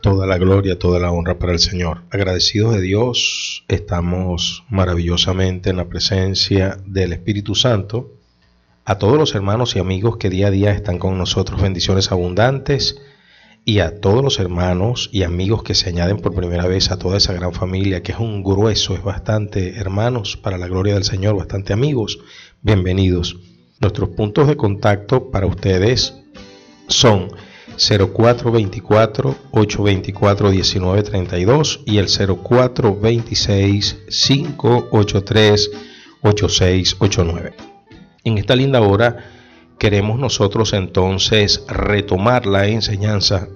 Toda la gloria, toda la honra para el Señor. Agradecidos de Dios, estamos maravillosamente en la presencia del Espíritu Santo. A todos los hermanos y amigos que día a día están con nosotros, bendiciones abundantes. Y a todos los hermanos y amigos que se añaden por primera vez a toda esa gran familia, que es un grueso, es bastante hermanos para la gloria del Señor, bastante amigos, bienvenidos. Nuestros puntos de contacto para ustedes son 0424-824-1932 y el 0426-583-8689. En esta linda hora queremos nosotros entonces retomar la enseñanza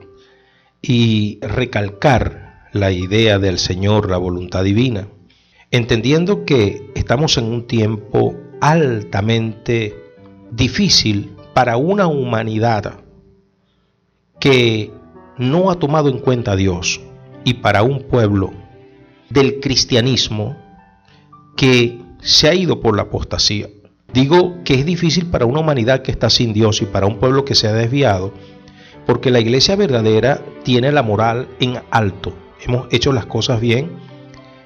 y recalcar la idea del Señor, la voluntad divina, entendiendo que estamos en un tiempo altamente difícil para una humanidad que no ha tomado en cuenta a Dios y para un pueblo del cristianismo que se ha ido por la apostasía. Digo que es difícil para una humanidad que está sin Dios y para un pueblo que se ha desviado, porque la iglesia verdadera tiene la moral en alto. Hemos hecho las cosas bien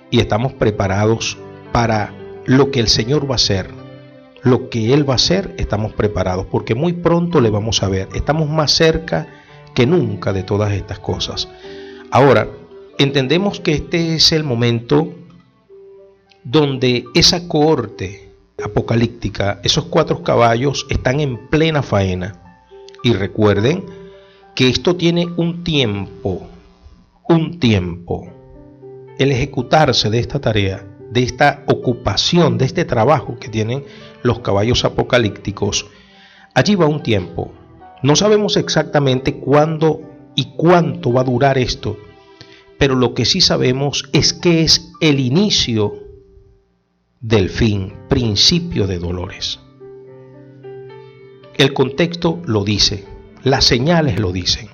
y estamos preparados para lo que el Señor va a hacer. Lo que Él va a hacer, estamos preparados, porque muy pronto le vamos a ver. Estamos más cerca que nunca de todas estas cosas. Ahora, entendemos que este es el momento donde esa cohorte apocalíptica, esos 4 caballos están en plena faena. Y recuerden que esto tiene un tiempo. El ejecutarse de esta tarea, de esta ocupación, de este trabajo que tienen los caballos apocalípticos, allí va un tiempo. No sabemos exactamente cuándo y cuánto va a durar esto, pero lo que sí sabemos es que es el inicio del fin, principio de dolores. El contexto lo dice, las señales lo dicen.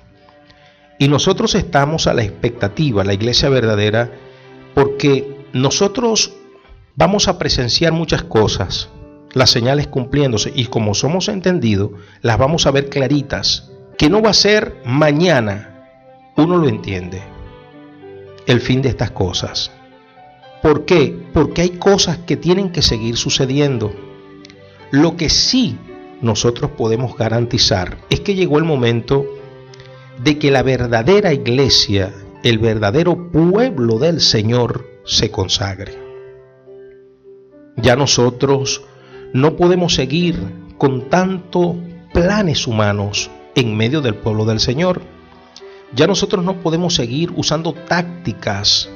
Y nosotros estamos a la expectativa, la iglesia verdadera, porque nosotros vamos a presenciar muchas cosas, las señales cumpliéndose, y como somos entendidos, las vamos a ver claritas, que no va a ser mañana, uno lo entiende, el fin de estas cosas. ¿Por qué? Porque hay cosas que tienen que seguir sucediendo. Lo que sí nosotros podemos garantizar es que llegó el momento de que la verdadera iglesia, el verdadero pueblo del Señor, se consagre. Ya nosotros no podemos seguir con tantos planes humanos en medio del pueblo del Señor. Ya nosotros no podemos seguir usando tácticas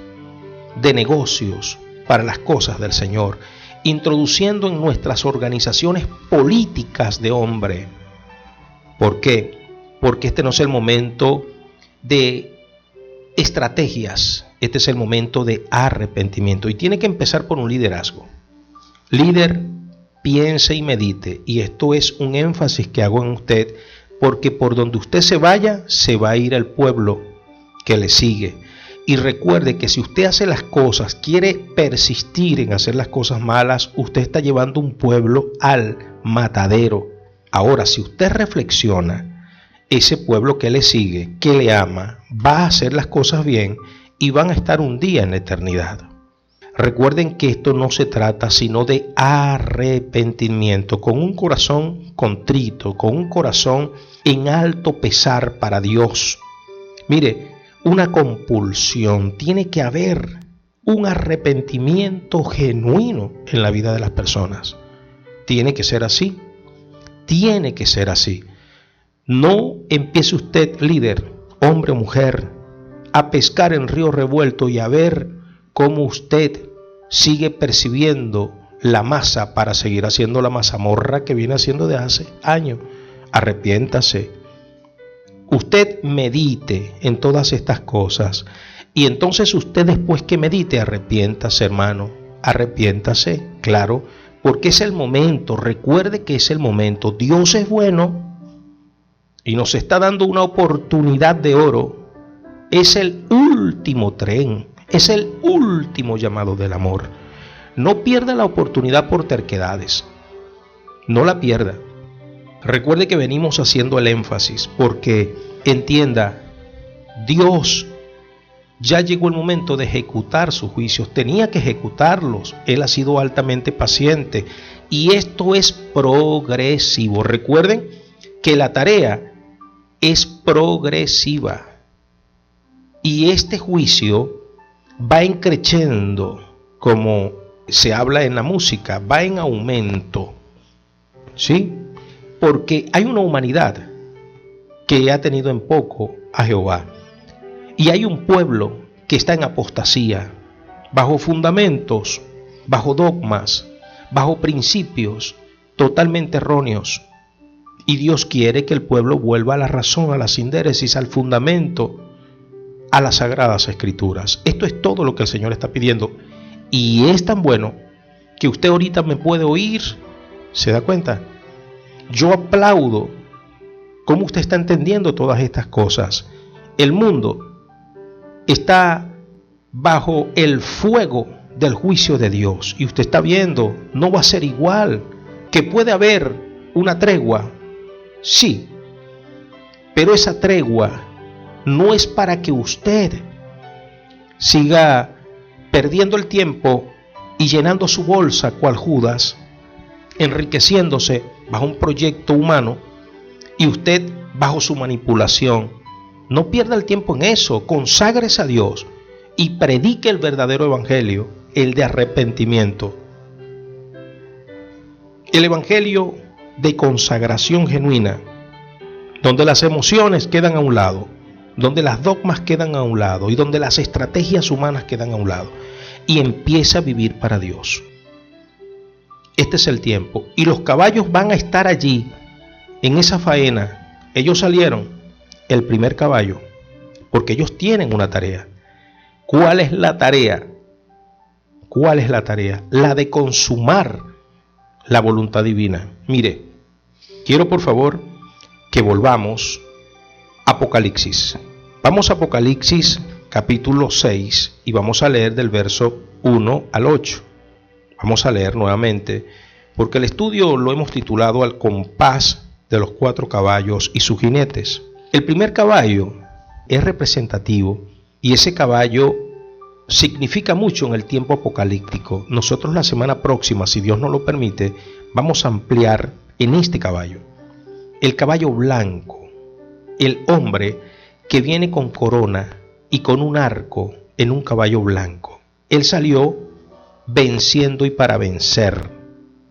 de negocios para las cosas del Señor, introduciendo en nuestras organizaciones políticas de hombre. ¿Por qué? Porque este no es el momento de estrategias, este es el momento de arrepentimiento y tiene que empezar por un liderazgo. Líder, piense y medite, y esto es un énfasis que hago en usted, porque por donde usted se vaya, se va a ir el pueblo que le sigue. Y recuerde que si usted hace las cosas, quiere persistir en hacer las cosas malas, usted está llevando un pueblo al matadero. Ahora, si usted reflexiona, ese pueblo que le sigue, que le ama, va a hacer las cosas bien y van a estar un día en la eternidad. Recuerden que esto no se trata sino de arrepentimiento, con un corazón contrito, con un corazón en alto pesar para Dios. Mire, una compulsión, tiene que haber un arrepentimiento genuino en la vida de las personas. Tiene que ser así, tiene que ser así. No empiece usted, líder, hombre o mujer, a pescar en río revuelto y a ver cómo usted sigue percibiendo la masa para seguir haciendo la mazamorra que viene haciendo de hace años. Arrepiéntase. Usted medite en todas estas cosas y entonces usted, después que medite, arrepiéntase, hermano, arrepiéntase, claro, porque es el momento. Recuerde que es el momento. Dios es bueno y nos está dando una oportunidad de oro. Es el último tren, es el último llamado del amor. No pierda la oportunidad por terquedades, no la pierda. Recuerde que venimos haciendo el énfasis porque entienda, Dios Ya llegó el momento de ejecutar sus juicios. Tenía que ejecutarlos. Él ha sido altamente paciente. Y esto es progresivo. Recuerden que la tarea es progresiva. Y este juicio va creciendo, como se habla en la música, va en aumento. ¿Sí? Porque hay una humanidad que ha tenido en poco a Jehová. Y hay un pueblo que está en apostasía, bajo fundamentos, bajo dogmas, bajo principios totalmente erróneos. Y Dios quiere que el pueblo vuelva a la razón, a la sindéresis, al fundamento, a las sagradas escrituras. Esto es todo lo que el Señor está pidiendo. Y es tan bueno que usted ahorita me puede oír. ¿Se da cuenta? Yo aplaudo cómo usted está entendiendo todas estas cosas. El mundo está bajo el fuego del juicio de Dios. Y usted está viendo, no va a ser igual. Que puede haber una tregua, sí. Pero esa tregua no es para que usted siga perdiendo el tiempo y llenando su bolsa cual Judas, enriqueciéndose bajo un proyecto humano y usted bajo su manipulación. No pierda el tiempo en eso, conságrese a Dios y predique el verdadero evangelio, el de arrepentimiento. El evangelio de consagración genuina, donde las emociones quedan a un lado, donde las dogmas quedan a un lado y donde las estrategias humanas quedan a un lado, y empieza a vivir para Dios. Este es el tiempo, y los caballos van a estar allí en esa faena. Ellos salieron, el primer caballo, porque ellos tienen una tarea. ¿Cuál es la tarea? ¿Cuál es la tarea? La de consumar la voluntad divina. Mire, quiero por favor que volvamos a Apocalipsis. Vamos a Apocalipsis capítulo 6 y vamos a leer del verso 1 al 8. Vamos a leer nuevamente, porque el estudio lo hemos titulado Al compás de los 4 caballos y sus jinetes. El primer caballo es representativo y ese caballo significa mucho en el tiempo apocalíptico. Nosotros la semana próxima, si Dios nos lo permite, vamos a ampliar en este caballo. El caballo blanco, el hombre que viene con corona y con un arco en un caballo blanco. Él salió venciendo y para vencer.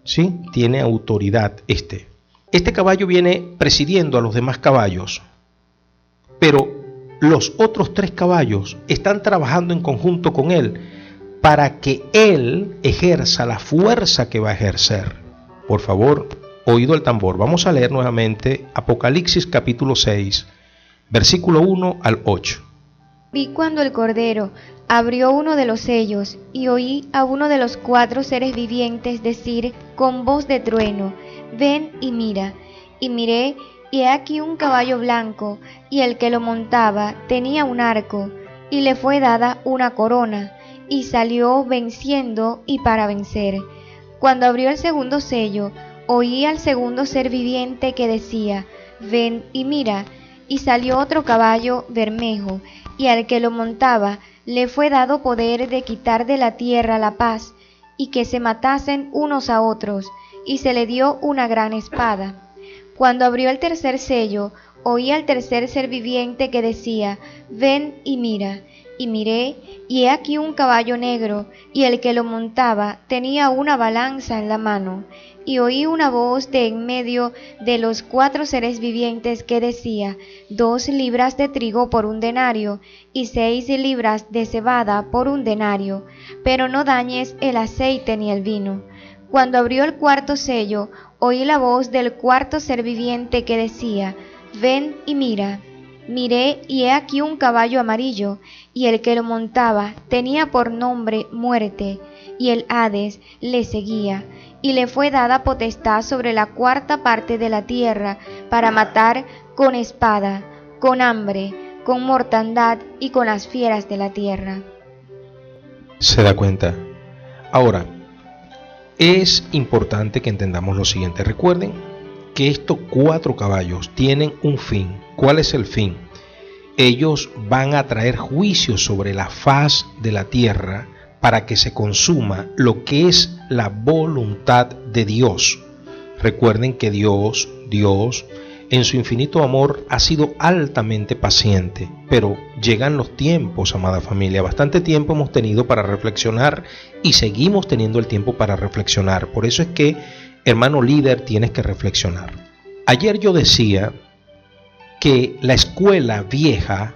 ¿Sí? Tiene autoridad este. Este caballo viene presidiendo a los demás caballos. Pero los otros 3 caballos están trabajando en conjunto con él para que él ejerza la fuerza que va a ejercer. Por favor, oído el tambor. Vamos a leer nuevamente Apocalipsis capítulo 6, versículo 1 al 8. Vi cuando el Cordero abrió uno de los sellos y oí a uno de los 4 seres vivientes decir con voz de trueno: ven y mira. Y miré, y he aquí un caballo blanco, y el que lo montaba tenía un arco, y le fue dada una corona, y salió venciendo y para vencer. Cuando abrió el segundo sello, oí al segundo ser viviente que decía: ven y mira. Y salió otro caballo bermejo, y al que lo montaba le fue dado poder de quitar de la tierra la paz, y que se matasen unos a otros, y se le dio una gran espada. Cuando abrió el tercer sello, oí al tercer ser viviente que decía: ven y mira. Y miré, y he aquí un caballo negro, y el que lo montaba tenía una balanza en la mano. Y oí una voz de en medio de los 4 seres vivientes que decía: 2 libras de trigo por un denario, y 6 libras de cebada por un denario, pero no dañes el aceite ni el vino. Cuando abrió el cuarto sello, oí la voz del 4 ser viviente que decía: ven y mira. Miré, y he aquí un caballo amarillo, y el que lo montaba tenía por nombre Muerte, y el Hades le seguía, y le fue dada potestad sobre la 4ª parte de la tierra, para matar con espada, con hambre, con mortandad y con las fieras de la tierra. ¿Se da cuenta? Ahora, es importante que entendamos lo siguiente. Recuerden que estos 4 caballos tienen un fin. ¿Cuál es el fin? ellos van a traer juicio sobre la faz de la tierra para que se consuma lo que es la voluntad de Dios. Recuerden que Dios, en su infinito amor, ha sido altamente paciente, pero llegan los tiempos, amada familia. Bastante tiempo hemos tenido para reflexionar y seguimos teniendo el tiempo para reflexionar. Por eso es que, hermano líder, tienes que reflexionar. Ayer yo decía que la escuela vieja,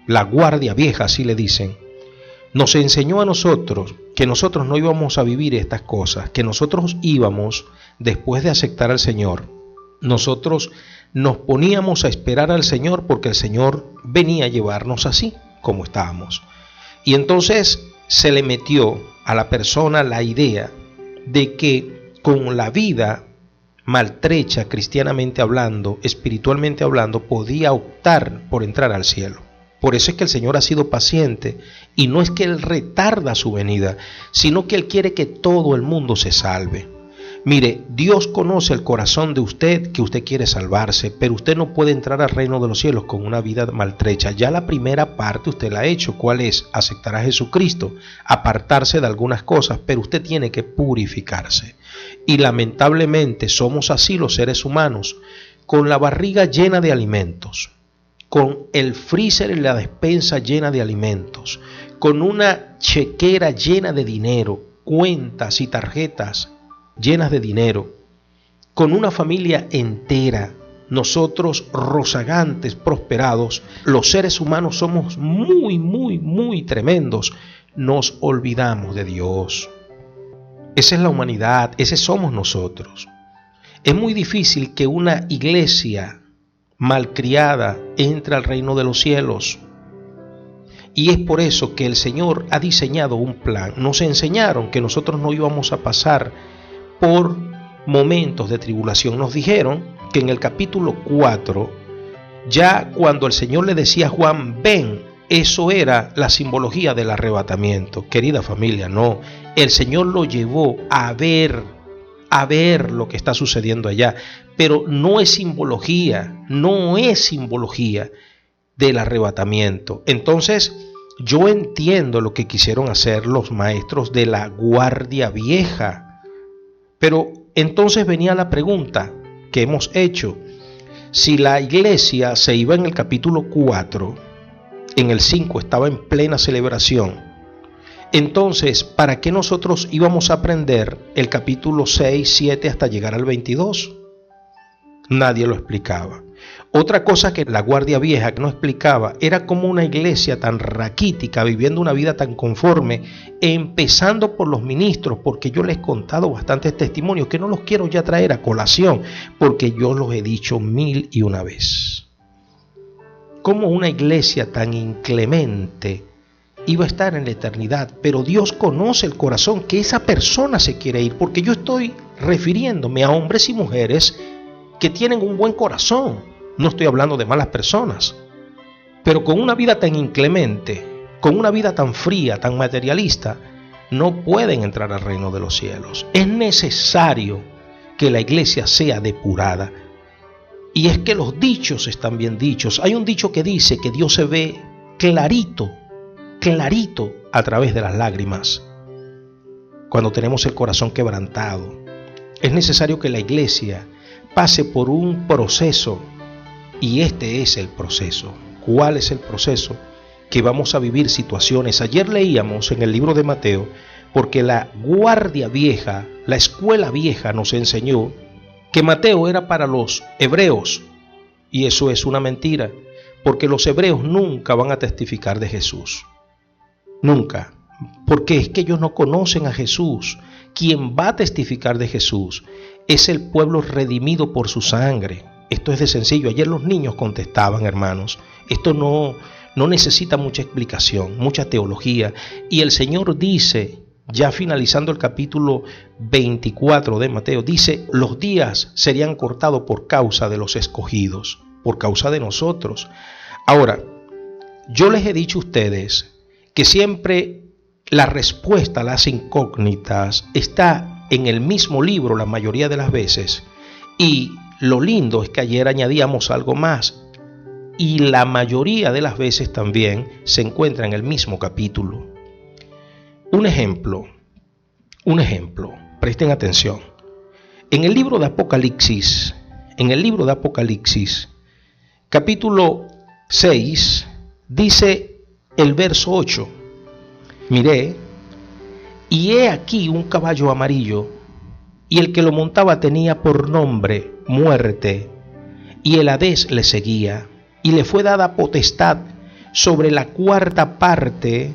la guardia vieja, así le dicen, nos enseñó a nosotros que nosotros no íbamos a vivir estas cosas, que nosotros íbamos, después de aceptar al Señor, nosotros nos poníamos a esperar al Señor porque el Señor venía a llevarnos así como estábamos. Y entonces se le metió a la persona la idea de que con la vida maltrecha, cristianamente hablando, espiritualmente hablando, podía optar por entrar al cielo. Por eso es que el Señor ha sido paciente, y no es que Él retarda su venida, sino que Él quiere que todo el mundo se salve. Mire, Dios conoce el corazón de usted, que usted quiere salvarse, pero usted no puede entrar al reino de los cielos con una vida maltrecha. Ya la primera parte usted la ha hecho. ¿Cuál es? Aceptar a Jesucristo, apartarse de algunas cosas, pero usted tiene que purificarse. Y lamentablemente somos así los seres humanos, con la barriga llena de alimentos, con el freezer y la despensa llena de alimentos, con una chequera llena de dinero, cuentas y tarjetas llenas de dinero, con una familia entera, nosotros rozagantes, prosperados. Los seres humanos somos muy tremendos. Nos olvidamos de Dios. Esa es la humanidad, ese somos nosotros. Es muy difícil que una iglesia malcriada entre al reino de los cielos. Y es por eso que el Señor ha diseñado un plan. Nos enseñaron que nosotros no íbamos a pasar por momentos de tribulación. Nos dijeron que en el capítulo 4, ya cuando el Señor le decía a Juan, ven, eso era la simbología del arrebatamiento. Querida familia, no. El Señor lo llevó a ver lo que está sucediendo allá, pero no es simbología del arrebatamiento. Entonces, yo entiendo lo que quisieron hacer los maestros de la guardia vieja, pero entonces venía la pregunta que hemos hecho: si la iglesia se iba en el capítulo 4, en el 5 estaba en plena celebración, entonces, ¿para qué nosotros íbamos a aprender el capítulo 6, 7 hasta llegar al 22? Nadie lo explicaba. Otra cosa que la guardia vieja no explicaba era cómo una iglesia tan raquítica, viviendo una vida tan conforme, empezando por los ministros, porque yo les he contado bastantes testimonios que no los quiero ya traer a colación, porque yo los he dicho 1001 veces. Cómo una iglesia tan inclemente iba a estar en la eternidad, pero Dios conoce el corazón que esa persona se quiere ir, porque yo estoy refiriéndome a hombres y mujeres que tienen un buen corazón. No estoy hablando de malas personas, pero con una vida tan inclemente, con una vida tan fría, tan materialista, no pueden entrar al reino de los cielos. Es necesario que la iglesia sea depurada. Y es que los dichos están bien dichos. Hay un dicho que dice que Dios se ve clarito a través de las lágrimas. Cuando tenemos el corazón quebrantado, es necesario que la iglesia pase por un proceso, y este es el proceso. ¿Cuál es el proceso? Que vamos a vivir situaciones. Ayer leíamos en el libro de Mateo, porque la guardia vieja, la escuela vieja nos enseñó que Mateo era para los hebreos, y eso es una mentira, porque los hebreos nunca van a testificar de Jesús. Nunca, porque es que ellos no conocen a Jesús. Quien va a testificar de Jesús es el pueblo redimido por su sangre. Esto es de sencillo. Ayer los niños contestaban, hermanos. Esto no necesita mucha explicación, mucha teología. Y el Señor dice, ya finalizando el capítulo 24 de Mateo, dice, los días serían cortados por causa de los escogidos, por causa de nosotros. Ahora, yo les he dicho a ustedes que siempre la respuesta a las incógnitas está en el mismo libro la mayoría de las veces. Y lo lindo es que ayer añadíamos algo más. y la mayoría de las veces también se encuentra en el mismo capítulo. Un ejemplo, presten atención. En el libro de Apocalipsis, capítulo 6, dice el verso 8, miré, y he aquí un caballo amarillo, y el que lo montaba tenía por nombre Muerte, y el Hadés le seguía, y le fue dada potestad sobre la cuarta parte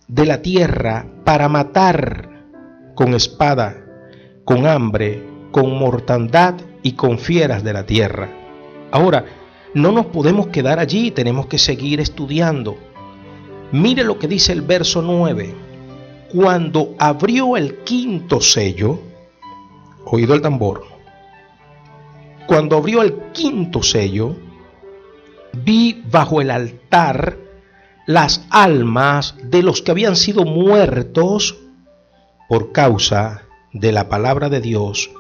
de la tierra para matar con espada, con hambre, con mortandad y con fieras de la tierra. Ahora, no nos podemos quedar allí, tenemos que seguir estudiando. Mire lo que dice el verso 9. Cuando abrió el quinto sello, oído el tambor, cuando abrió el quinto sello, vi bajo el altar las almas de los que habían sido muertos por causa de la palabra de Dios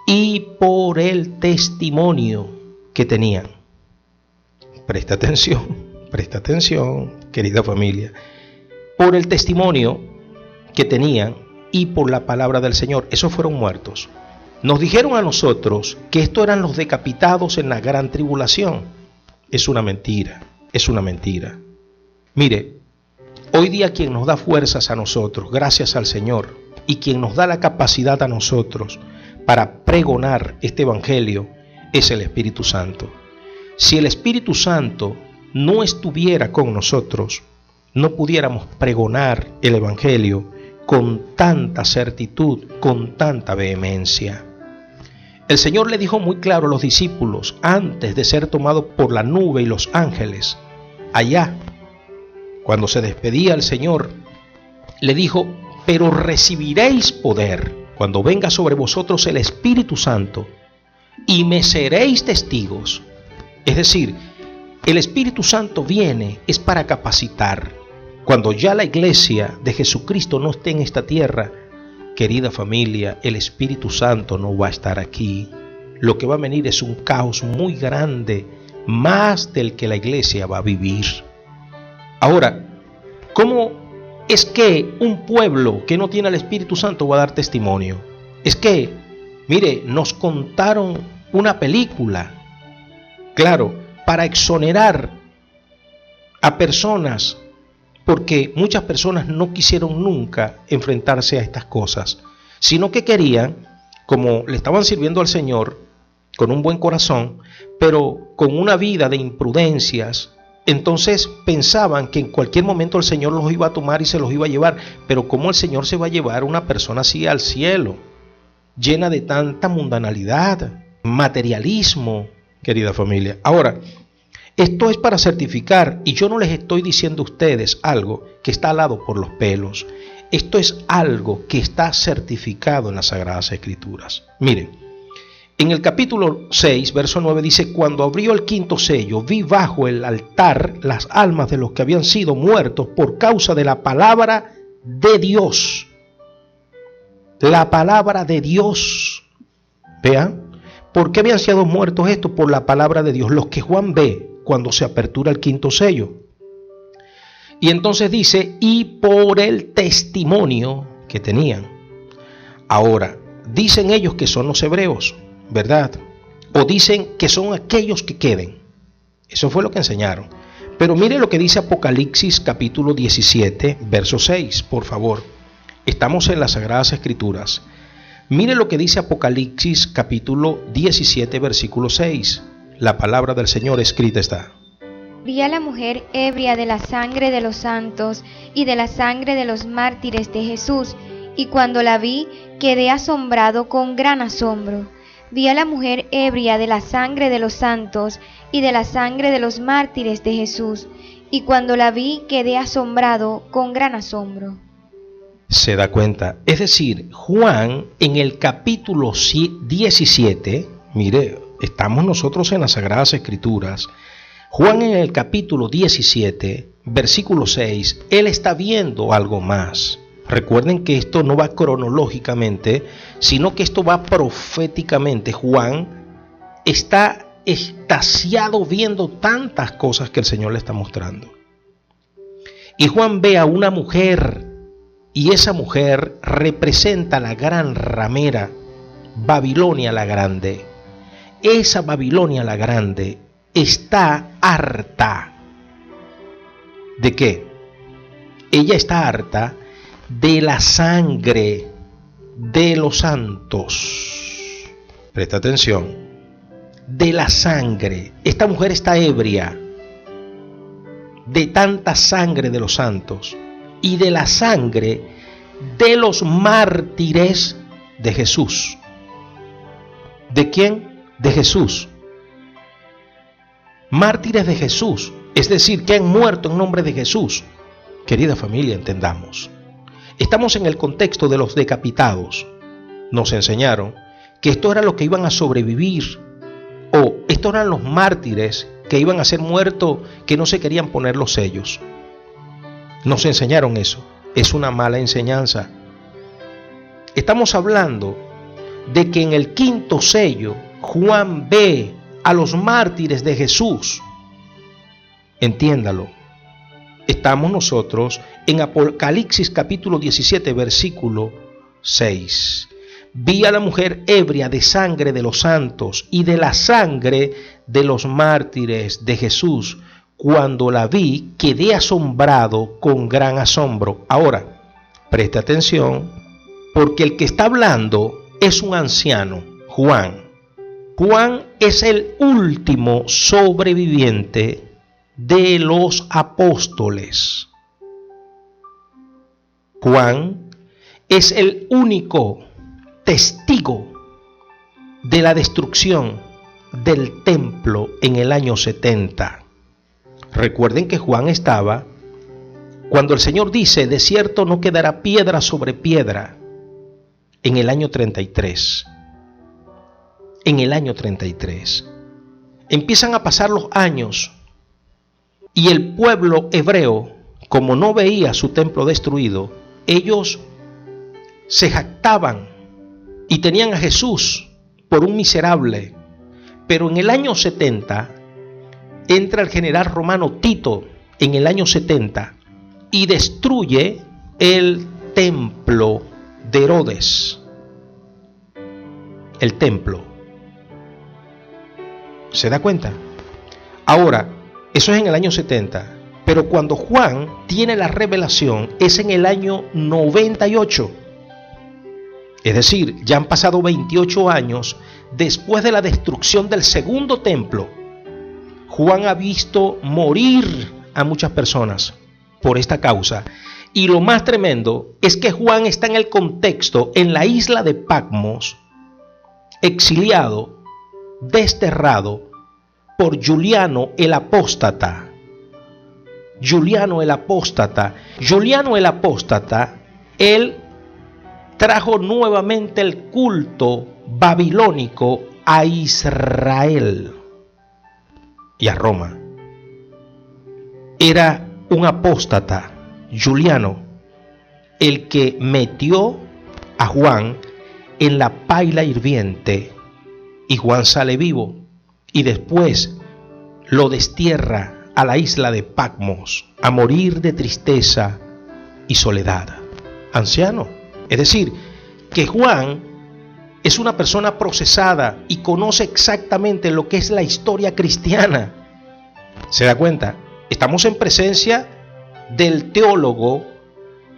y por el testimonio que tenían. Presta atención, querida familia. Por el testimonio que tenían y por la palabra del Señor, esos fueron muertos. Nos dijeron a nosotros que estos eran los decapitados en la gran tribulación. Es una mentira. Mire, hoy día quien nos da fuerzas a nosotros, gracias al Señor, y quien nos da la capacidad a nosotros para pregonar este evangelio, es el Espíritu Santo. Si el Espíritu Santo no estuviera con nosotros, no pudiéramos pregonar el evangelio con tanta certitud, con tanta vehemencia. El Señor le dijo muy claro a los discípulos, antes de ser tomado por la nube y los ángeles, allá, cuando se despedía el Señor, le dijo, pero recibiréis poder cuando venga sobre vosotros el Espíritu Santo y me seréis testigos. Es decir, el Espíritu Santo viene es para capacitar. Cuando ya la iglesia de Jesucristo no esté en esta tierra, querida familia, el Espíritu Santo no va a estar aquí. Lo que va a venir es un caos muy grande, más del que la iglesia va a vivir. Ahora, ¿cómo es que un pueblo que no tiene al Espíritu Santo va a dar testimonio? Es que, mire, nos contaron una película, claro, para exonerar a personas, porque muchas personas no quisieron nunca enfrentarse a estas cosas, sino que querían, como le estaban sirviendo al Señor, con un buen corazón, pero con una vida de imprudencias, entonces pensaban que en cualquier momento el Señor los iba a tomar y se los iba a llevar. Pero ¿cómo el Señor se va a llevar a una persona así al cielo, llena de tanta mundanalidad, materialismo, querida familia? Ahora, esto es para certificar, y yo no les estoy diciendo a ustedes algo que está alado por los pelos. Esto es algo que está certificado en las Sagradas Escrituras. Miren, en el capítulo 6, verso 9 dice, cuando abrió el quinto sello, vi bajo el altar las almas de los que habían sido muertos por causa de la palabra de Dios. La palabra de Dios. Vean, ¿por qué habían sido muertos estos? Por la palabra de Dios, los que Juan ve cuando se apertura el quinto sello. Y entonces dice, y por el testimonio que tenían. Ahora, dicen ellos que son los hebreos, ¿verdad? O dicen que son aquellos que queden. Eso fue lo que enseñaron. Pero mire lo que dice Apocalipsis capítulo 17, verso 6, por favor. Estamos en las Sagradas Escrituras. Mire lo que dice Apocalipsis capítulo 17, versículo 6. La palabra del Señor escrita está. Vi a la mujer ebria de la sangre de los santos y de la sangre de los mártires de Jesús, y cuando la vi quedé asombrado con gran asombro. Vi a la mujer ebria de la sangre de los santos y de la sangre de los mártires de Jesús, y cuando la vi quedé asombrado con gran asombro. ¿Se da cuenta? Es decir, Juan en el capítulo 17, mire, estamos nosotros en las Sagradas Escrituras. Juan en el capítulo 17, versículo 6, él está viendo algo más. Recuerden que esto no va cronológicamente, sino que esto va proféticamente. Juan está extasiado viendo tantas cosas que el Señor le está mostrando. Y Juan ve a una mujer, y esa mujer representa la gran ramera, Babilonia la Grande. Esa Babilonia la Grande está harta. ¿De qué? Ella está harta de la sangre de los santos. Presta atención. De la sangre. Esta mujer está ebria de tanta sangre de los santos y de la sangre de los mártires de Jesús. ¿De quién? De Jesús. Mártires de Jesús, es decir, que han muerto en nombre de Jesús. Querida familia, entendamos. Estamos en el contexto de los decapitados. Nos enseñaron que esto era lo que iban a sobrevivir, o estos eran los mártires que iban a ser muertos, que no se querían poner los sellos. Nos enseñaron eso. Es una mala enseñanza. Estamos hablando de que en el quinto sello Juan ve a los mártires de Jesús. Entiéndalo. Estamos nosotros en Apocalipsis capítulo 17 versículo 6. Vi a la mujer ebria de sangre de los santos y de la sangre de los mártires de Jesús. Cuando la vi, quedé asombrado con gran asombro. Ahora, preste atención, porque el que está hablando es un anciano, Juan. Juan es el último sobreviviente de los apóstoles. Juan es el único testigo de la destrucción del templo en el año 70. Recuerden que Juan estaba cuando el Señor dice: de cierto no quedará piedra sobre piedra, en el año 33. En el año 33. Empiezan a pasar los años y el pueblo hebreo, como no veía su templo destruido, ellos se jactaban y tenían a Jesús por un miserable. Pero en el año 70 entra el general romano Tito, en el año 70, y destruye el templo de Herodes. El templo. ¿Se da cuenta? Ahora, eso es en el año 70. Pero cuando Juan tiene la revelación es en el año 98. Es decir, ya han pasado 28 años después de la destrucción del segundo templo. Juan ha visto morir a muchas personas por esta causa. Y lo más tremendo es que Juan está en el contexto, en la isla de Patmos, exiliado, desterrado por Juliano el Apóstata. Juliano el Apóstata. Juliano el Apóstata, él trajo nuevamente el culto babilónico a Israel y a Roma. Era un apóstata, Juliano, el que metió a Juan en la paila hirviente y Juan sale vivo y después lo destierra a la isla de Patmos a morir de tristeza y soledad. Anciano. Es decir, que Juan es una persona procesada y conoce exactamente lo que es la historia cristiana. ¿Se da cuenta? Estamos en presencia del teólogo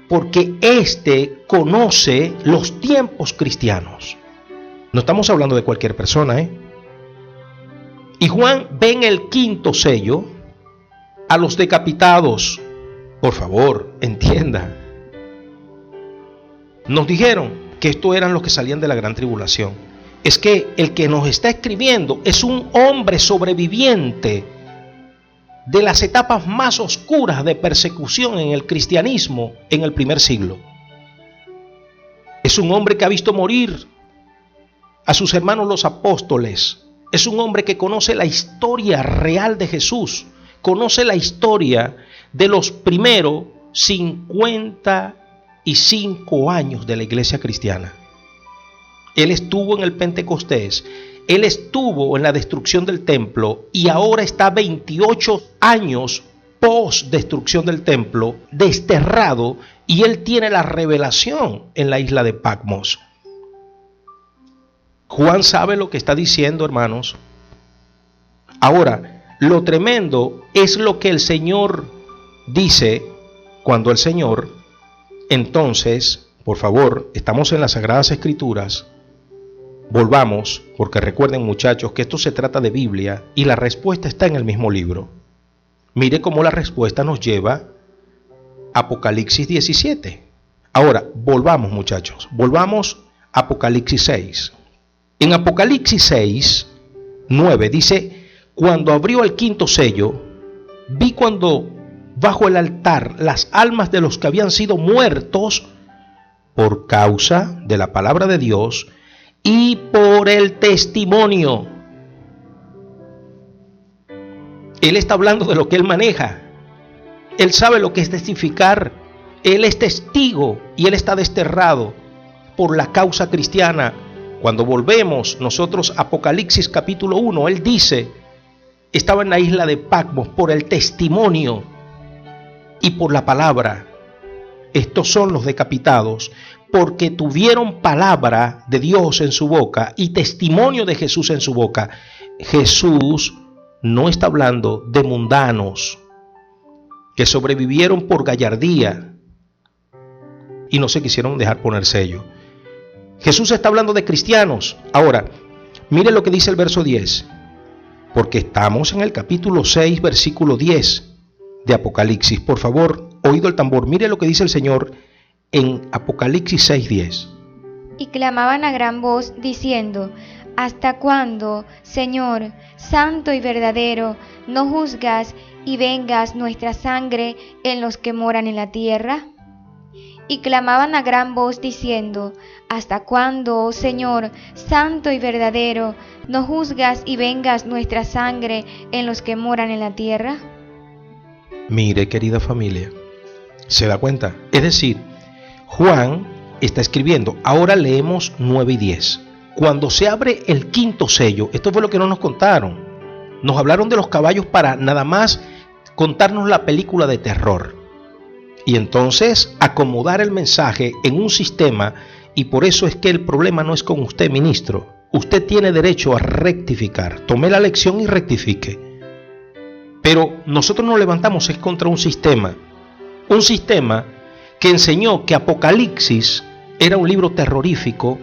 porque éste conoce los tiempos cristianos. No estamos hablando de cualquier persona, ¿eh? Y Juan ve en el quinto sello a los decapitados. Por favor, entienda. Nos dijeron que estos eran los que salían de la gran tribulación. Es que el que nos está escribiendo es un hombre sobreviviente de las etapas más oscuras de persecución en el cristianismo en el primer siglo. Es un hombre que ha visto morir a sus hermanos los apóstoles. Es un hombre que conoce la historia real de Jesús. Conoce la historia de los primeros 55 años de la iglesia cristiana. Él estuvo en el Pentecostés Él estuvo en la destrucción del templo y ahora está 28 años post destrucción del templo, desterrado, y él tiene la revelación en la isla de Patmos. Juan sabe lo que está diciendo, hermanos. Ahora, lo tremendo es lo que el Señor dice cuando el Señor, entonces, por favor, estamos en las Sagradas Escrituras, volvamos, porque recuerden, muchachos, que esto se trata de Biblia y la respuesta está en el mismo libro. Mire cómo la respuesta nos lleva a Apocalipsis 17. Ahora, volvamos, muchachos, volvamos a Apocalipsis 6. En Apocalipsis 6, 9 dice: cuando abrió el quinto sello, vi cuando bajo el altar las almas de los que habían sido muertos por causa de la palabra de Dios y por el testimonio. Él está hablando de lo que él maneja. Él sabe lo que es testificar. Él es testigo y él está desterrado por la causa cristiana. Cuando volvemos nosotros a Apocalipsis capítulo 1, él dice, estaba en la isla de Patmos por el testimonio y por la palabra. Estos son los decapitados porque tuvieron palabra de Dios en su boca y testimonio de Jesús en su boca. Jesús no está hablando de mundanos que sobrevivieron por gallardía y no se quisieron dejar poner sello. Jesús está hablando de cristianos. Ahora, mire lo que dice el verso 10, porque estamos en el capítulo 6, versículo 10 de Apocalipsis. Por favor, oído el tambor, mire lo que dice el Señor en Apocalipsis 6, 10. Y clamaban a gran voz diciendo: ¿hasta cuándo, Señor, santo y verdadero, no juzgas y vengas nuestra sangre en los que moran en la tierra? Y clamaban a gran voz diciendo: ¿hasta cuándo, Señor, santo y verdadero, no juzgas y vengas nuestra sangre en los que moran en la tierra? Mire, querida familia, ¿se da cuenta? Es decir, Juan está escribiendo. Ahora leemos 9 y 10. Cuando se abre el quinto sello, esto fue lo que no nos contaron. Nos hablaron de los caballos para nada más contarnos la película de terror. Y entonces acomodar el mensaje en un sistema, y por eso es que el problema no es con usted, ministro. Usted tiene derecho a rectificar. Tome la lección y rectifique. Pero nosotros nos levantamos es contra un sistema que enseñó que Apocalipsis era un libro terrorífico,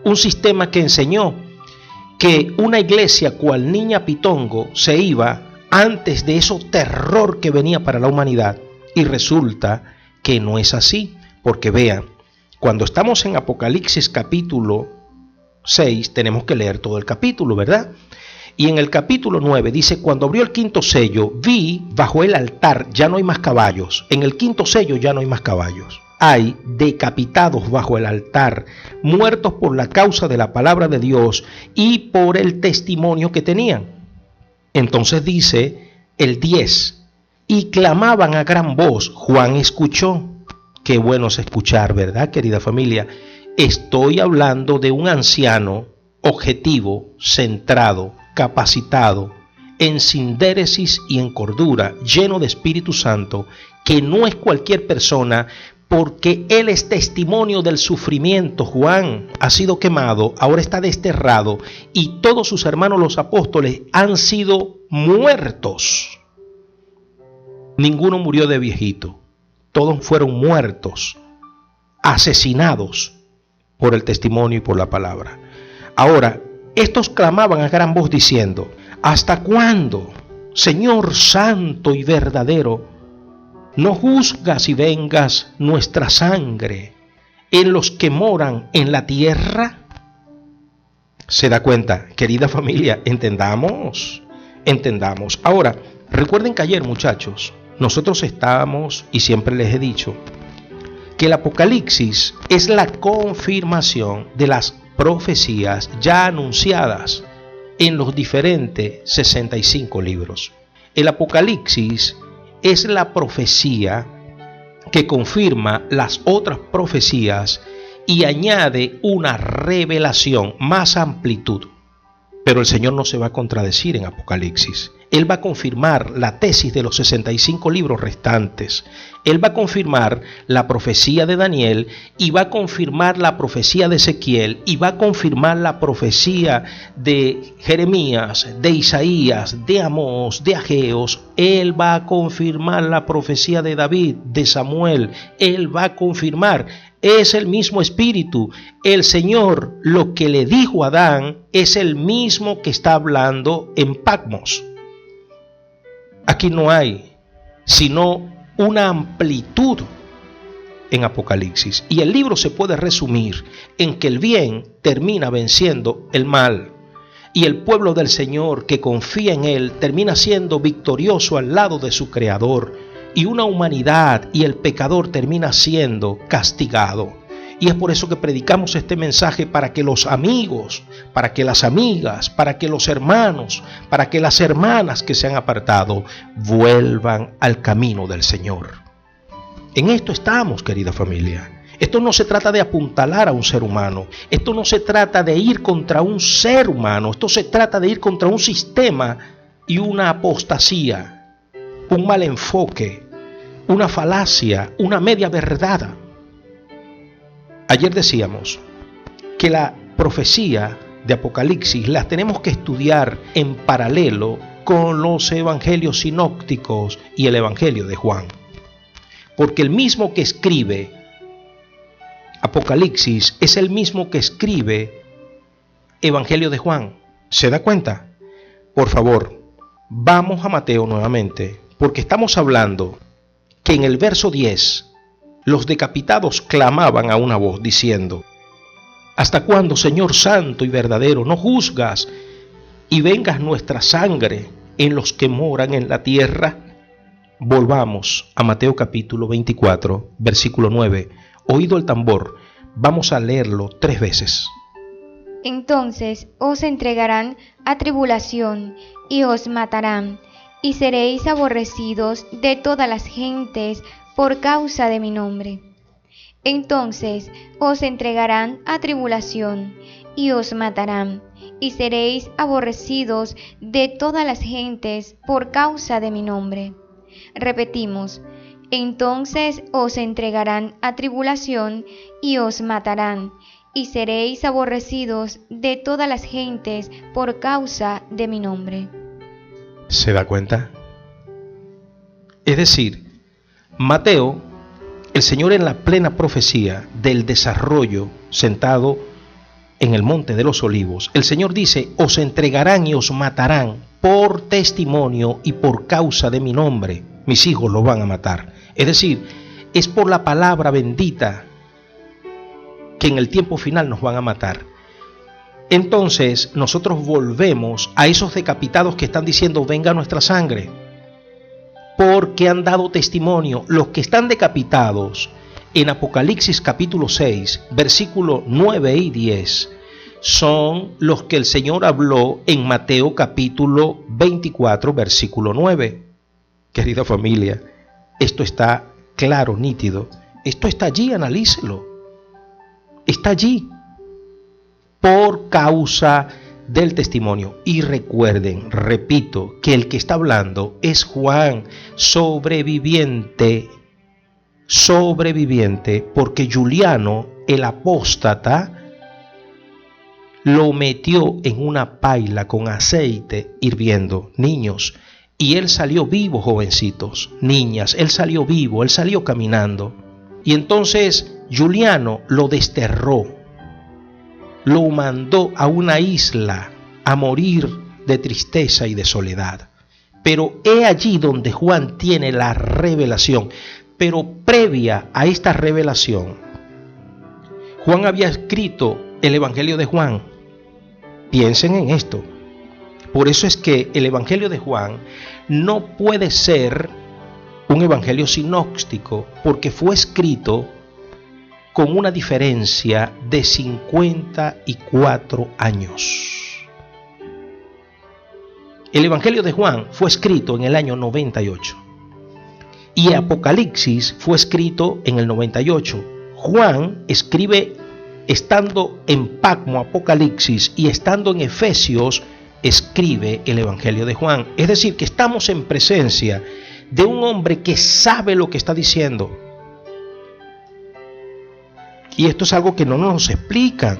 un sistema que enseñó que una iglesia cual Niña Pitongo se iba antes de ese terror que venía para la humanidad. Y resulta que no es así, porque vean, cuando estamos en Apocalipsis capítulo 6, tenemos que leer todo el capítulo, ¿verdad? Y en el capítulo 9 dice: cuando abrió el quinto sello, vi bajo el altar, ya no hay más caballos. En el quinto sello ya no hay más caballos. Hay decapitados bajo el altar, muertos por la causa de la palabra de Dios y por el testimonio que tenían. Entonces dice el 10, y clamaban a gran voz. Juan escuchó. Qué bueno es escuchar, ¿verdad, querida familia? Estoy hablando de un anciano objetivo, centrado, capacitado, en sindéresis y en cordura, lleno de Espíritu Santo, que no es cualquier persona, porque él es testimonio del sufrimiento. Juan ha sido quemado, ahora está desterrado, y todos sus hermanos los apóstoles han sido muertos. Ninguno murió de viejito, todos fueron muertos, asesinados por el testimonio y por la palabra. Ahora, estos clamaban a gran voz diciendo: ¿hasta cuándo, Señor santo y verdadero, no juzgas y vengas nuestra sangre en los que moran en la tierra? ¿Se da cuenta, querida familia? Entendamos. Ahora, recuerden que ayer, muchachos, nosotros estábamos, y siempre les he dicho, que el Apocalipsis es la confirmación de las profecías ya anunciadas en los diferentes 65 libros. El Apocalipsis es la profecía que confirma las otras profecías y añade una revelación, más amplitud. Pero el Señor no se va a contradecir en Apocalipsis. Él va a confirmar la tesis de los 65 libros restantes. Él va a confirmar la profecía de Daniel y va a confirmar la profecía de Ezequiel y va a confirmar la profecía de Jeremías, de Isaías, de Amós, de Ageos. Él va a confirmar la profecía de David, de Samuel. Él va a confirmar. Es el mismo Espíritu. El Señor, lo que le dijo a Adán, es el mismo que está hablando en Patmos. Aquí no hay sino una amplitud en Apocalipsis. Y el libro se puede resumir en que el bien termina venciendo el mal. Y el pueblo del Señor que confía en Él termina siendo victorioso al lado de su Creador. Y una humanidad y el pecador termina siendo castigado. Y es por eso que predicamos este mensaje, para que los amigos, para que las amigas, para que los hermanos, para que las hermanas que se han apartado vuelvan al camino del Señor. En esto estamos, querida familia. Esto no se trata de apuntalar a un ser humano. Esto no se trata de ir contra un ser humano. Esto se trata de ir contra un sistema y una apostasía, un mal enfoque, una falacia, una media verdad. Ayer decíamos que la profecía de Apocalipsis la tenemos que estudiar en paralelo con los evangelios sinópticos y el evangelio de Juan. Porque el mismo que escribe Apocalipsis es el mismo que escribe evangelio de Juan. ¿Se da cuenta? Por favor, vamos a Mateo nuevamente, porque estamos hablando que en el verso 10 los decapitados clamaban a una voz diciendo: ¿hasta cuándo, Señor santo y verdadero, no juzgas y vengas nuestra sangre en los que moran en la tierra? Volvamos a Mateo capítulo 24, versículo 9. Oído el tambor, vamos a leerlo 3 veces. Entonces os entregarán a tribulación y os matarán, y seréis aborrecidos de todas las gentes por causa de mi nombre. Entonces os entregarán a tribulación y os matarán, y seréis aborrecidos de todas las gentes por causa de mi nombre. Repetimos: entonces os entregarán a tribulación y os matarán, y seréis aborrecidos de todas las gentes por causa de mi nombre. ¿Se da cuenta? Es decir, Mateo, el Señor en la plena profecía del desarrollo, sentado en el monte de los olivos, el Señor dice: os entregarán y os matarán por testimonio y por causa de mi nombre. Mis hijos los van a matar. Es decir, es por la palabra bendita que en el tiempo final nos van a matar. Entonces nosotros volvemos a esos decapitados que están diciendo: venga nuestra sangre, porque han dado testimonio. Los que están decapitados en Apocalipsis capítulo 6, versículos 9 y 10, son los que el Señor habló en Mateo capítulo 24, versículo 9. Querida familia, esto está claro, nítido. Esto está allí, analícelo. Está allí. Por causa del testimonio. Y recuerden, repito, que el que está hablando es Juan, sobreviviente, porque Juliano, el apóstata, lo metió en una paila con aceite hirviendo, niños, y él salió vivo, jovencitos, niñas, él salió vivo, él salió caminando. Y entonces Juliano lo desterró, lo mandó a una isla a morir de tristeza y de soledad. Pero he allí donde Juan tiene la revelación. Pero previa a esta revelación, Juan había escrito el Evangelio de Juan. Piensen en esto. Por eso es que el Evangelio de Juan no puede ser un evangelio sinóptico, porque fue escrito con una diferencia de 54 años. El Evangelio de Juan fue escrito en el año 98 y Apocalipsis fue escrito en el 98. Juan escribe estando en Patmos, Apocalipsis, y estando en Efesios escribe el Evangelio de Juan. Es decir, que estamos en presencia de un hombre que sabe lo que está diciendo. Y esto es algo que no nos explican.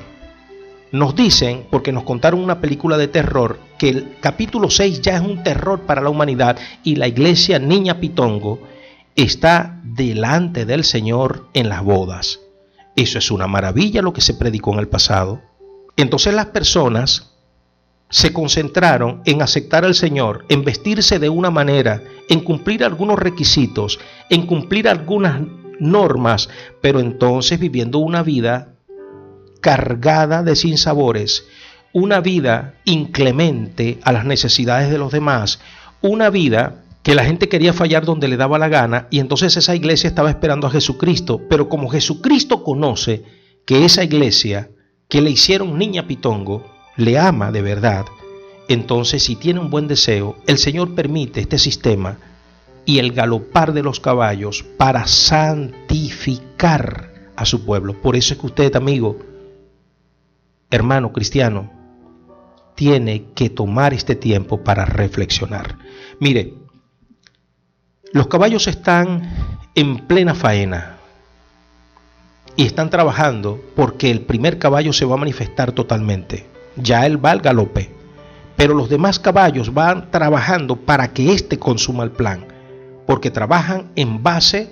Nos dicen, porque nos contaron una película de terror, que el capítulo 6 ya es un terror para la humanidad y la iglesia Niña Pitongo está delante del Señor en las bodas. Eso es una maravilla lo que se predicó en el pasado. Entonces las personas se concentraron en aceptar al Señor, en vestirse de una manera, en cumplir algunos requisitos, en cumplir algunas normas, pero entonces viviendo una vida cargada de sinsabores, una vida inclemente a las necesidades de los demás, una vida que la gente quería fallar donde le daba la gana, y entonces esa iglesia estaba esperando a Jesucristo, pero como Jesucristo conoce que esa iglesia que le hicieron Niña Pitongo le ama de verdad, entonces si tiene un buen deseo, el Señor permite este sistema y el galopar de los caballos para santificar a su pueblo. Por eso es que usted, amigo, hermano cristiano, tiene que tomar este tiempo para reflexionar. Mire, los caballos están en plena faena y están trabajando porque el primer caballo se va a manifestar totalmente. Ya él va al galope, pero los demás caballos van trabajando para que éste consuma el plan, porque trabajan en base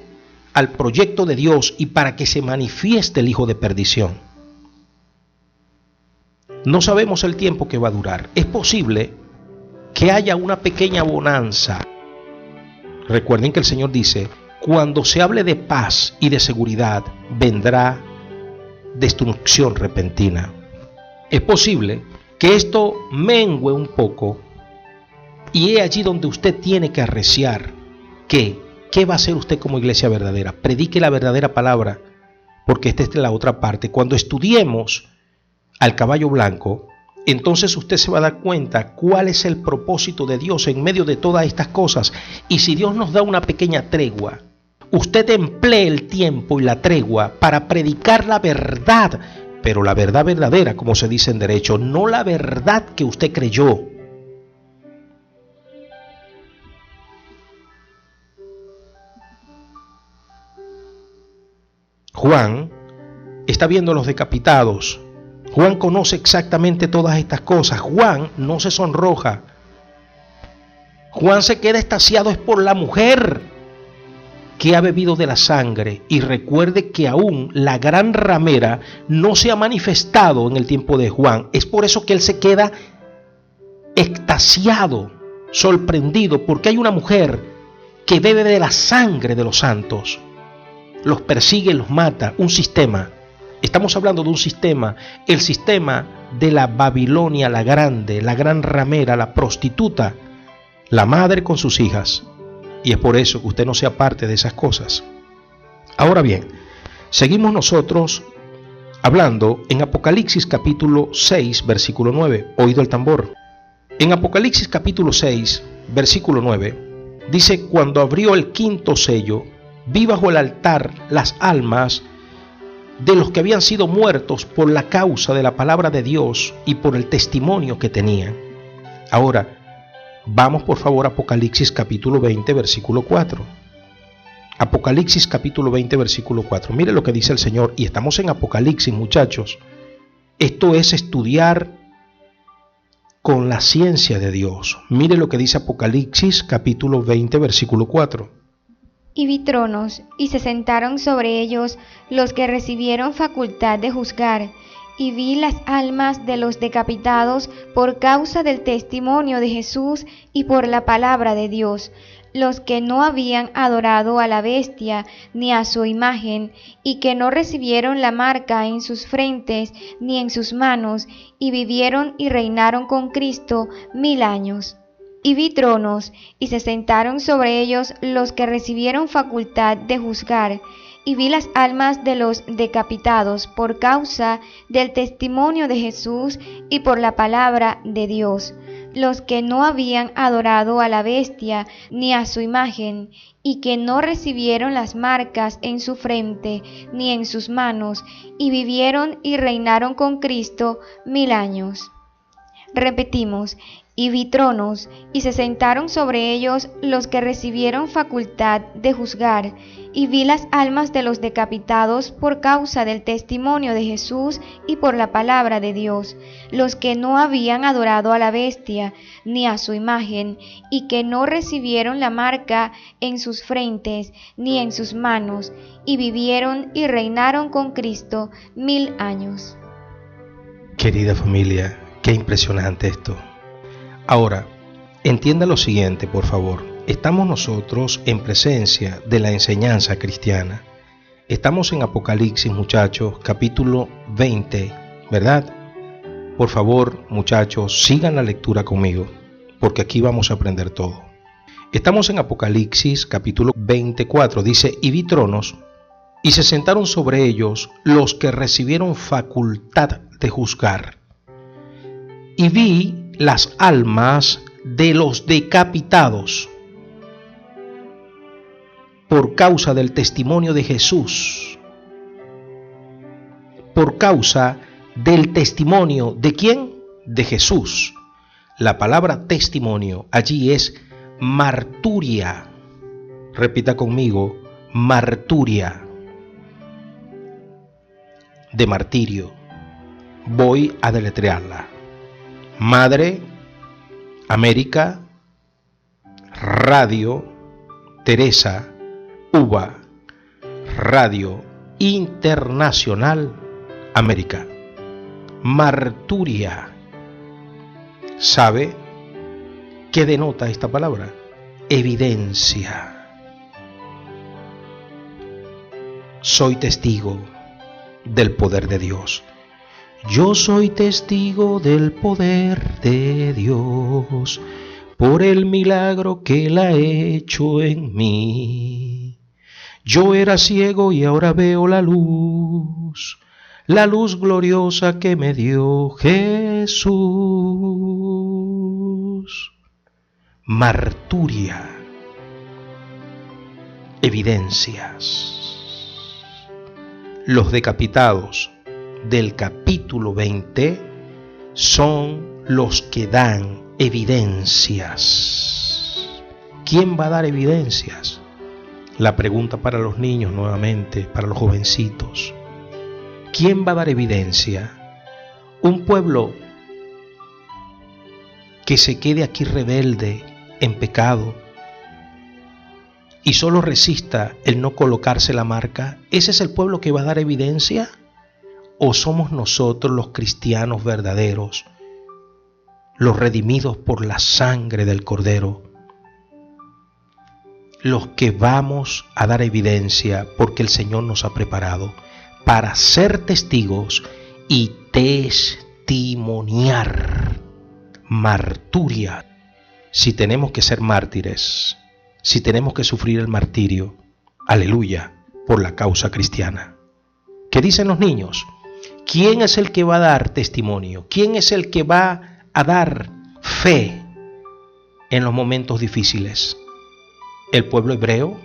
al proyecto de Dios y para que se manifieste el hijo de perdición. No sabemos el tiempo que va a durar. Es posible que haya una pequeña bonanza. Recuerden que el Señor dice, cuando se hable de paz y de seguridad, vendrá destrucción repentina. Es posible que esto mengue un poco y es allí donde usted tiene que arreciar. ¿Qué va a hacer usted como iglesia verdadera? Predique la verdadera palabra, porque esta es la otra parte. Cuando estudiemos al caballo blanco, entonces usted se va a dar cuenta cuál es el propósito de Dios en medio de todas estas cosas. Y si Dios nos da una pequeña tregua, usted emplee el tiempo y la tregua para predicar la verdad, pero la verdad verdadera, como se dice en derecho, no la verdad que usted creyó. Juan está viendo a los decapitados. Juan conoce exactamente todas estas cosas. Juan no se sonroja. Juan se queda extasiado es por la mujer que ha bebido de la sangre. Y recuerde que aún la gran ramera no se ha manifestado en el tiempo de Juan. Es por eso que él se queda extasiado, sorprendido, porque hay una mujer que bebe de la sangre de los santos. Los persigue, los mata. Un sistema. Estamos hablando de un sistema, el sistema de la Babilonia la grande, la gran ramera, la prostituta, la madre con sus hijas. Y es por eso que usted no sea parte de esas cosas. Ahora bien, seguimos nosotros hablando en Apocalipsis capítulo 6, versículo 9. Oído el tambor. En Apocalipsis capítulo 6, versículo 9, dice, cuando abrió el quinto sello, vi bajo el altar las almas de los que habían sido muertos por la causa de la palabra de Dios y por el testimonio que tenían. Ahora, vamos por favor a Apocalipsis capítulo 20, versículo 4. Apocalipsis capítulo 20, versículo 4. Mire lo que dice el Señor, y estamos en Apocalipsis, muchachos. Esto es estudiar con la ciencia de Dios. Mire lo que dice Apocalipsis capítulo 20, versículo 4. Y vi tronos, y se sentaron sobre ellos los que recibieron facultad de juzgar, y vi las almas de los decapitados por causa del testimonio de Jesús y por la palabra de Dios, los que no habían adorado a la bestia ni a su imagen, y que no recibieron la marca en sus frentes ni en sus manos, y vivieron y reinaron con Cristo 1000 años. Y vi tronos, y se sentaron sobre ellos los que recibieron facultad de juzgar, y vi las almas de los decapitados por causa del testimonio de Jesús y por la palabra de Dios, los que no habían adorado a la bestia ni a su imagen, y que no recibieron las marcas en su frente ni en sus manos, y vivieron y reinaron con Cristo 1000 años. Repetimos, y vi tronos, y se sentaron sobre ellos los que recibieron facultad de juzgar, y vi las almas de los decapitados por causa del testimonio de Jesús y por la palabra de Dios, los que no habían adorado a la bestia, ni a su imagen, y que no recibieron la marca en sus frentes, ni en sus manos, y vivieron y reinaron con Cristo 1000 años. Querida familia, qué impresionante esto. Ahora, entienda lo siguiente, por favor. Estamos nosotros en presencia de la enseñanza cristiana. Estamos en Apocalipsis, muchachos, capítulo 20, ¿verdad? Por favor, muchachos, sigan la lectura conmigo, porque aquí vamos a aprender todo. Estamos en Apocalipsis, capítulo 24, dice, y vi tronos, y se sentaron sobre ellos los que recibieron facultad de juzgar. Y vi las almas de los decapitados por causa del testimonio de Jesús. Por causa del testimonio ¿de quién? De Jesús. La palabra testimonio allí es marturia. Repita conmigo, marturia. De martirio. Voy a deletrearla. Madre, América, Radio, Teresa, Uva, Radio Internacional, América. Marturia. ¿Sabe qué denota esta palabra? Evidencia. Soy testigo del poder de Dios. Yo soy testigo del poder de Dios por el milagro que Él ha hecho en mí. Yo era ciego y ahora veo la luz gloriosa que me dio Jesús. Marturia. Evidencias. Los decapitados del capítulo 20 son los que dan evidencias. ¿Quién va a dar evidencias? La pregunta para los niños nuevamente, para los jovencitos. ¿Quién va a dar evidencia? Un pueblo que se quede aquí rebelde, en pecado, y solo resista el no colocarse la marca. ¿Ese es el pueblo que va a dar evidencia? ¿O somos nosotros los cristianos verdaderos, los redimidos por la sangre del Cordero, los que vamos a dar evidencia porque el Señor nos ha preparado para ser testigos y testimoniar? Marturia. Si tenemos que ser mártires, si tenemos que sufrir el martirio, aleluya, por la causa cristiana. ¿Qué dicen los niños? ¿Quién es el que va a dar testimonio? ¿Quién es el que va a dar fe en los momentos difíciles? ¿El pueblo hebreo?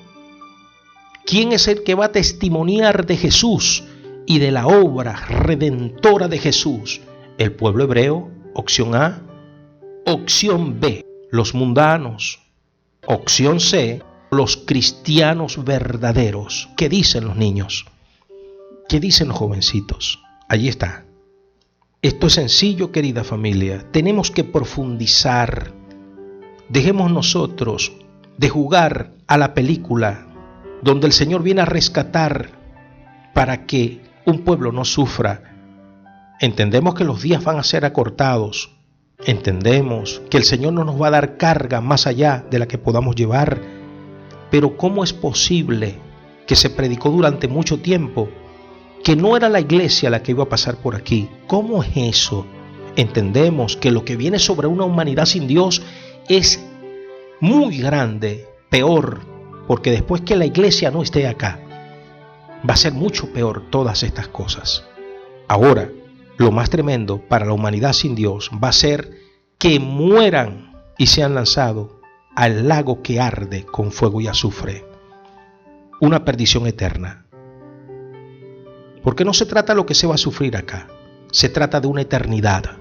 ¿Quién es el que va a testimoniar de Jesús y de la obra redentora de Jesús? ¿El pueblo hebreo? Opción A. Opción B, los mundanos. Opción C, los cristianos verdaderos. ¿Qué dicen los niños? ¿Qué dicen los jovencitos? Allí está. Esto es sencillo, querida familia. Tenemos que profundizar. Dejemos nosotros de jugar a la película donde el Señor viene a rescatar para que un pueblo no sufra. Entendemos que los días van a ser acortados. Entendemos que el Señor no nos va a dar carga más allá de la que podamos llevar. Pero ¿cómo es posible que se predicó durante mucho tiempo que no era la iglesia la que iba a pasar por aquí? ¿Cómo es eso? Entendemos que lo que viene sobre una humanidad sin Dios es muy grande, peor, porque después que la iglesia no esté acá, va a ser mucho peor todas estas cosas. Ahora, lo más tremendo para la humanidad sin Dios va a ser que mueran y sean lanzados al lago que arde con fuego y azufre. Una perdición eterna. Porque no se trata de lo que se va a sufrir acá, se trata de una eternidad.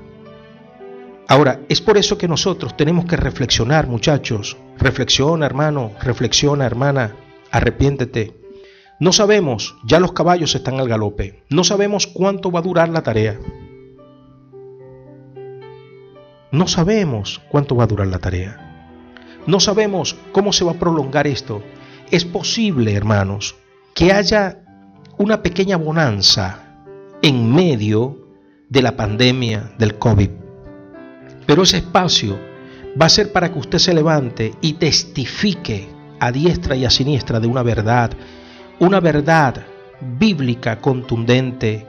Ahora, es por eso que nosotros tenemos que reflexionar, muchachos. Reflexiona, hermano, reflexiona, hermana, arrepiéntete. No sabemos, ya los caballos están al galope. No sabemos cuánto va a durar la tarea. No sabemos cuánto va a durar la tarea. No sabemos cómo se va a prolongar esto. Es posible, hermanos, que haya una pequeña bonanza en medio de la pandemia del COVID. Pero ese espacio va a ser para que usted se levante y testifique a diestra y a siniestra de una verdad bíblica contundente.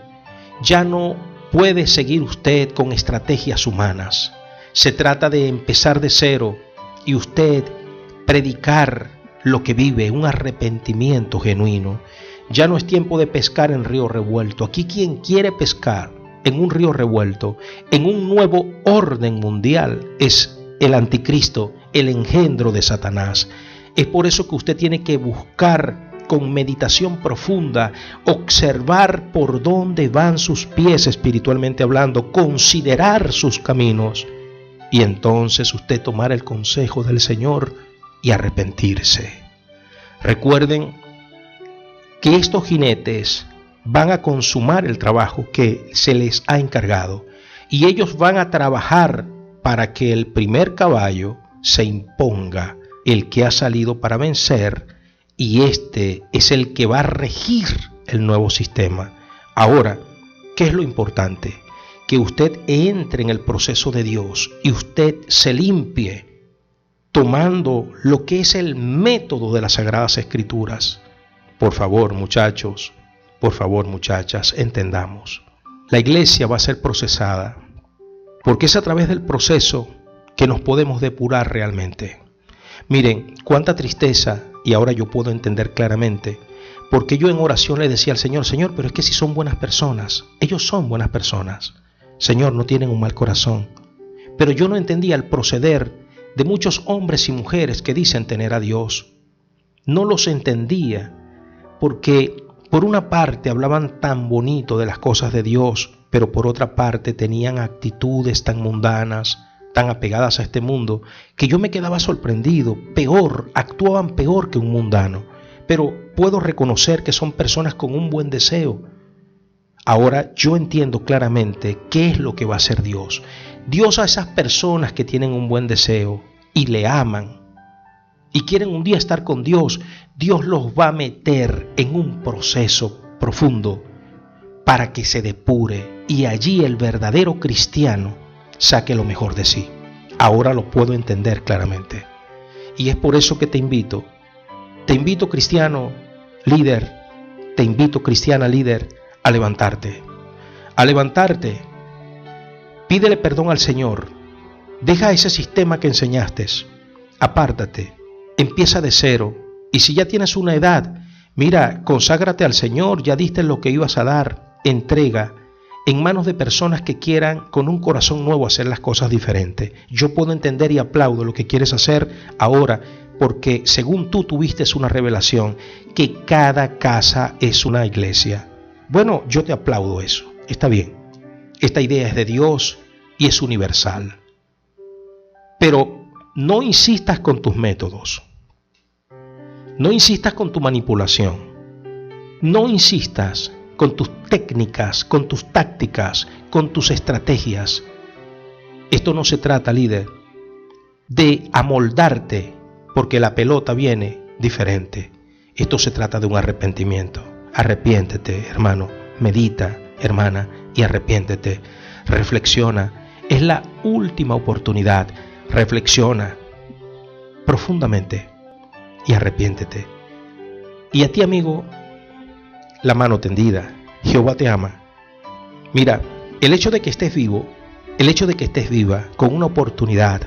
Ya no puede seguir usted con estrategias humanas. Se trata de empezar de cero y usted predicar lo que vive, un arrepentimiento genuino. Ya no es tiempo de pescar en río revuelto. Aquí quien quiere pescar en un río revuelto, en un nuevo orden mundial, es el anticristo, el engendro de Satanás. Es por eso que usted tiene que buscar con meditación profunda, observar por dónde van sus pies espiritualmente hablando, considerar sus caminos y entonces usted tomar el consejo del Señor y arrepentirse. Recuerden que estos jinetes van a consumar el trabajo que se les ha encargado y ellos van a trabajar para que el primer caballo se imponga, el que ha salido para vencer, y este es el que va a regir el nuevo sistema. Ahora, ¿qué es lo importante? Que usted entre en el proceso de Dios y usted se limpie tomando lo que es el método de las Sagradas Escrituras. Por favor, muchachos, por favor, muchachas, entendamos. La iglesia va a ser procesada porque es a través del proceso que nos podemos depurar realmente. Miren, cuánta tristeza, y ahora yo puedo entender claramente, porque yo en oración le decía al Señor, Señor, pero es que si son buenas personas, ellos son buenas personas. Señor, no tienen un mal corazón. Pero yo no entendía el proceder de muchos hombres y mujeres que dicen tener a Dios. No los entendía, porque por una parte hablaban tan bonito de las cosas de Dios, pero por otra parte tenían actitudes tan mundanas, tan apegadas a este mundo, que yo me quedaba sorprendido. Peor, actuaban peor que un mundano, pero puedo reconocer que son personas con un buen deseo. Ahora yo entiendo claramente qué es lo que va a hacer Dios. Dios a esas personas que tienen un buen deseo y le aman y quieren un día estar con Dios, Dios los va a meter en un proceso profundo para que se depure y allí el verdadero cristiano saque lo mejor de sí. Ahora lo puedo entender claramente. Y es por eso que te invito cristiano líder, te invito cristiana líder a levantarte. A levantarte. Pídele perdón al Señor. Deja ese sistema que enseñaste. Apártate. Empieza de cero. Y si ya tienes una edad, mira, conságrate al Señor. Ya diste lo que ibas a dar. Entrega en manos de personas que quieran con un corazón nuevo hacer las cosas diferentes. Yo puedo entender y aplaudo lo que quieres hacer ahora, porque según tú tuviste una revelación que cada casa es una iglesia. Bueno, yo te aplaudo eso. Está bien. Esta idea es de Dios y es universal. Pero no insistas con tus métodos. No insistas con tu manipulación. No insistas con tus técnicas, con tus tácticas, con tus estrategias. Esto no se trata, líder, de amoldarte porque la pelota viene diferente. Esto se trata de un arrepentimiento. Arrepiéntete, hermano. Medita, hermana, y arrepiéntete. Reflexiona. Es la última oportunidad. Reflexiona profundamente y arrepiéntete. Y a ti, amigo, la mano tendida. Jehová te ama. Mira, el hecho de que estés vivo, el hecho de que estés viva con una oportunidad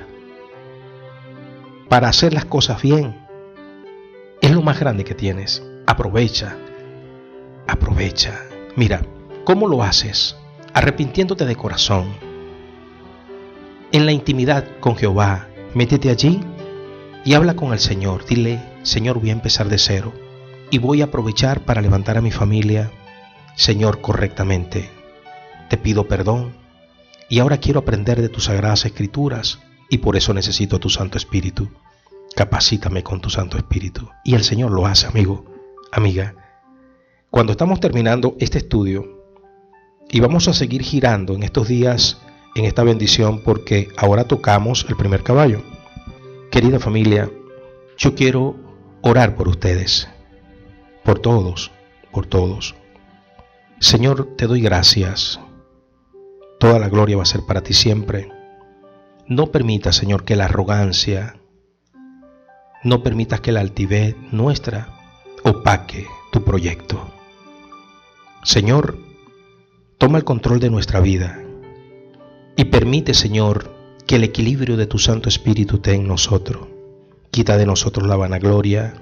para hacer las cosas bien, es lo más grande que tienes. Aprovecha. Aprovecha. Mira, ¿cómo lo haces? Arrepintiéndote de corazón. En la intimidad con Jehová, métete allí y habla con el Señor. Dile, Señor, voy a empezar de cero y voy a aprovechar para levantar a mi familia, Señor, correctamente. Te pido perdón y ahora quiero aprender de tus sagradas escrituras y por eso necesito tu Santo Espíritu. Capacítame con tu Santo Espíritu. Y el Señor lo hace, amigo, amiga. Cuando estamos terminando este estudio y vamos a seguir girando en estos días en esta bendición porque ahora tocamos el primer caballo. Querida familia, yo quiero orar por ustedes, por todos, por todos. Señor, te doy gracias. Toda la gloria va a ser para ti siempre. No permitas, Señor, que la arrogancia, no permitas que la altivez nuestra opaque tu proyecto. Señor, toma el control de nuestra vida y permite, Señor, que el equilibrio de tu Santo Espíritu esté en nosotros. Quita de nosotros la vanagloria,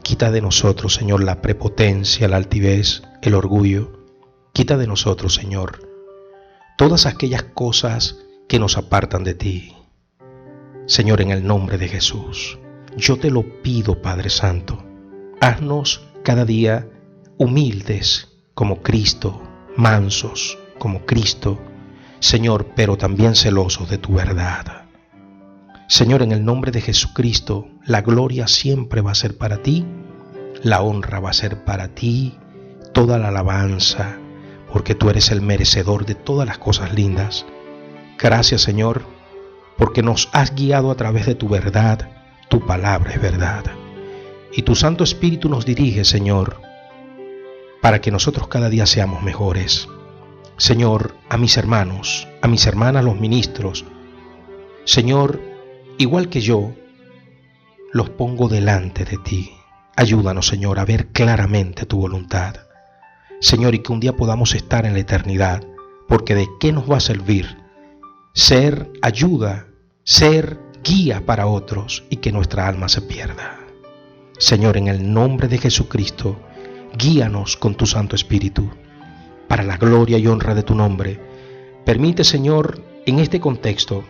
quita de nosotros, Señor, la prepotencia, la altivez, el orgullo. Quita de nosotros, Señor, todas aquellas cosas que nos apartan de ti. Señor, en el nombre de Jesús, yo te lo pido, Padre Santo. Haznos cada día humildes como Cristo, mansos como Cristo, Señor, pero también celosos de tu verdad. Señor, en el nombre de Jesucristo, la gloria siempre va a ser para ti, la honra va a ser para ti, toda la alabanza, porque tú eres el merecedor de todas las cosas lindas. Gracias, Señor, porque nos has guiado a través de tu verdad. Tu palabra es verdad. Y tu Santo Espíritu nos dirige, Señor, para que nosotros cada día seamos mejores. Señor, a mis hermanos, a mis hermanas, los ministros, Señor, igual que yo, los pongo delante de ti. Ayúdanos, Señor, a ver claramente tu voluntad. Señor, y que un día podamos estar en la eternidad, porque ¿de qué nos va a servir ser ayuda, ser guía para otros y que nuestra alma se pierda? Señor, en el nombre de Jesucristo, guíanos con tu Santo Espíritu, para la gloria y honra de tu nombre. Permite, Señor, en este contexto,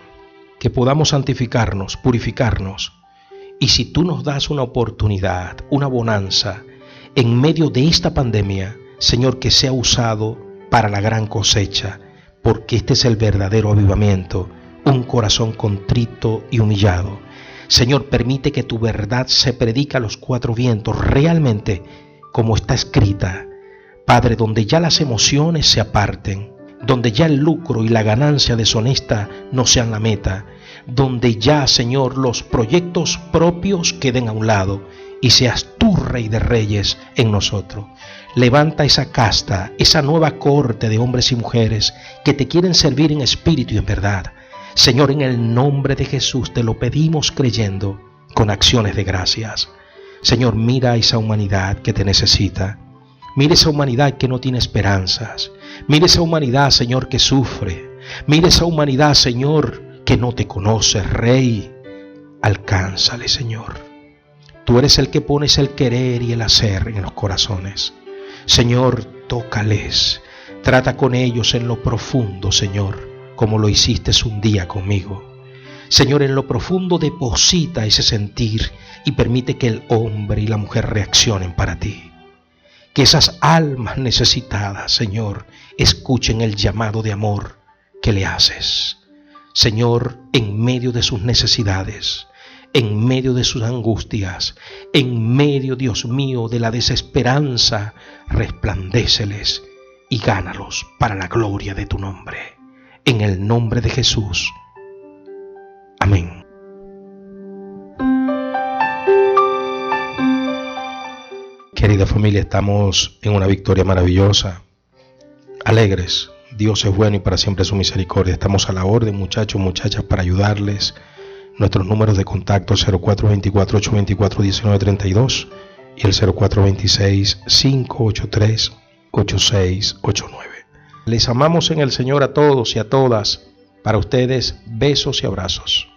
que podamos santificarnos, purificarnos, y si tú nos das una oportunidad, una bonanza, en medio de esta pandemia, Señor, que sea usado para la gran cosecha, porque este es el verdadero avivamiento, un corazón contrito y humillado. Señor, permite que tu verdad se predique a los cuatro vientos, realmente como está escrita, Padre, donde ya las emociones se aparten, donde ya el lucro y la ganancia deshonesta no sean la meta, donde ya, Señor, los proyectos propios queden a un lado y seas tú, Rey de Reyes, en nosotros. Levanta esa casta, esa nueva corte de hombres y mujeres que te quieren servir en espíritu y en verdad. Señor, en el nombre de Jesús te lo pedimos creyendo con acciones de gracias. Señor, mira a esa humanidad que te necesita. Mira esa humanidad que no tiene esperanzas. Mira esa humanidad, Señor, que sufre. Mira esa humanidad, Señor, que no te conoce, Rey. Alcánzale, Señor. Tú eres el que pones el querer y el hacer en los corazones. Señor, tócales. Trata con ellos en lo profundo, Señor, como lo hiciste un día conmigo. Señor, en lo profundo deposita ese sentir y permite que el hombre y la mujer reaccionen para ti. Que esas almas necesitadas, Señor, escuchen el llamado de amor que le haces. Señor, en medio de sus necesidades, en medio de sus angustias, en medio, Dios mío, de la desesperanza, resplandéceles y gánalos para la gloria de tu nombre. En el nombre de Jesús. Amén. Querida familia, estamos en una victoria maravillosa, alegres. Dios es bueno y para siempre su misericordia. Estamos a la orden, muchachos, muchachas, para ayudarles. Nuestros números de contacto 0424-824-1932 y el 0426-583-8689. Les amamos en el Señor a todos y a todas. Para ustedes, besos y abrazos.